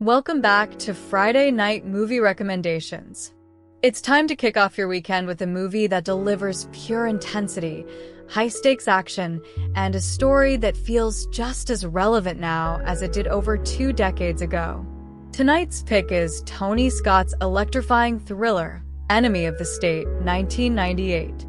Welcome back to Friday Night Movie Recommendations. It's time to kick off your weekend with a movie that delivers pure intensity, high-stakes action, and a story that feels just as relevant now as it did over 2 decades ago. Tonight's pick is Tony Scott's electrifying thriller, Enemy of the State, 1998.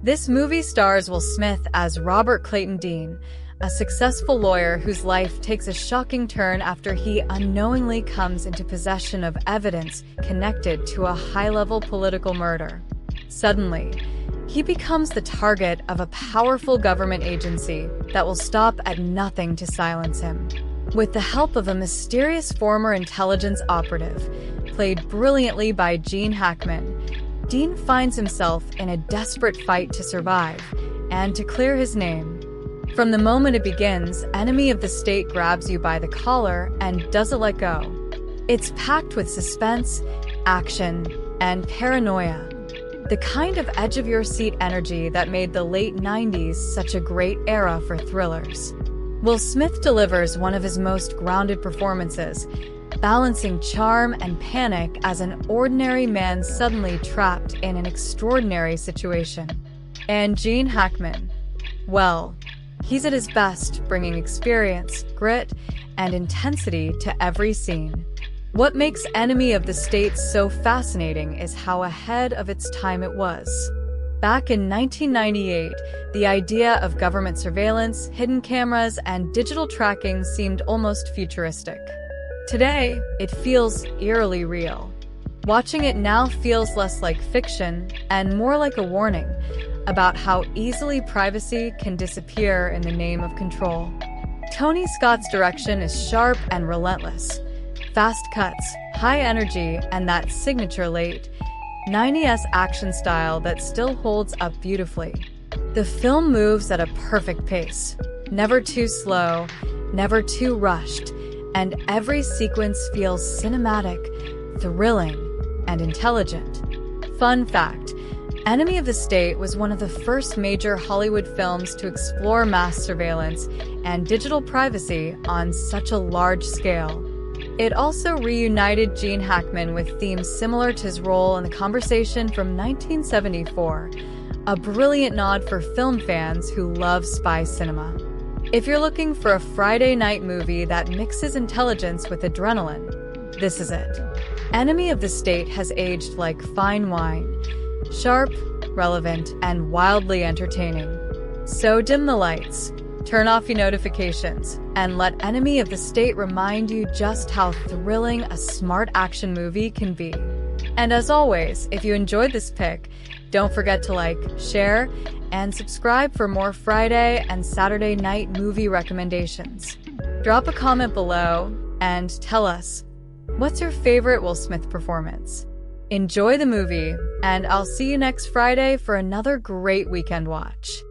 This movie stars Will Smith as Robert Clayton Dean, a successful lawyer whose life takes a shocking turn after he unknowingly comes into possession of evidence connected to a high-level political murder. Suddenly, he becomes the target of a powerful government agency that will stop at nothing to silence him. With the help of a mysterious former intelligence operative, played brilliantly by Hackman, Dean finds himself in a desperate fight to survive and to clear his name. From the moment it begins, Enemy of the State grabs you by the collar and doesn't let go. It's packed with suspense, action, and paranoia. The kind of edge-of-your-seat energy that made the late 90s such a great era for thrillers. Will Smith delivers one of his most grounded performances, balancing charm and panic as an ordinary man suddenly trapped in an extraordinary situation. And Hackman, well, he's at his best, bringing experience, grit, and intensity to every scene. What makes Enemy of the State so fascinating is how ahead of its time it was. Back in 1998, the idea of government surveillance, hidden cameras, and digital tracking seemed almost futuristic. Today, it feels eerily real. Watching it now feels less like fiction and more like a warning about how easily privacy can disappear in the name of control. Tony Scott's direction is sharp and relentless. Fast cuts, high energy, and that signature late 90s action style that still holds up beautifully. The film moves at a perfect pace, never too slow, never too rushed, and every sequence feels cinematic, thrilling, and intelligent. Fun fact: Enemy of the State was one of the first major Hollywood films to explore mass surveillance and digital privacy on such a large scale. It also reunited Hackman with themes similar to his role in The Conversation from 1974, a brilliant nod for film fans who love spy cinema. If you're looking for a Friday night movie that mixes intelligence with adrenaline, this is it. Enemy of the State has aged like fine wine. Sharp, relevant, and wildly entertaining. So dim the lights, turn off your notifications, and let Enemy of the State remind you just how thrilling a smart action movie can be. And as always, if you enjoyed this pick, don't forget to like, share, and subscribe for more Friday and Saturday night movie recommendations. Drop a comment below and tell us, what's your favorite Will Smith performance? Enjoy the movie, and I'll see you next Friday for another great weekend watch.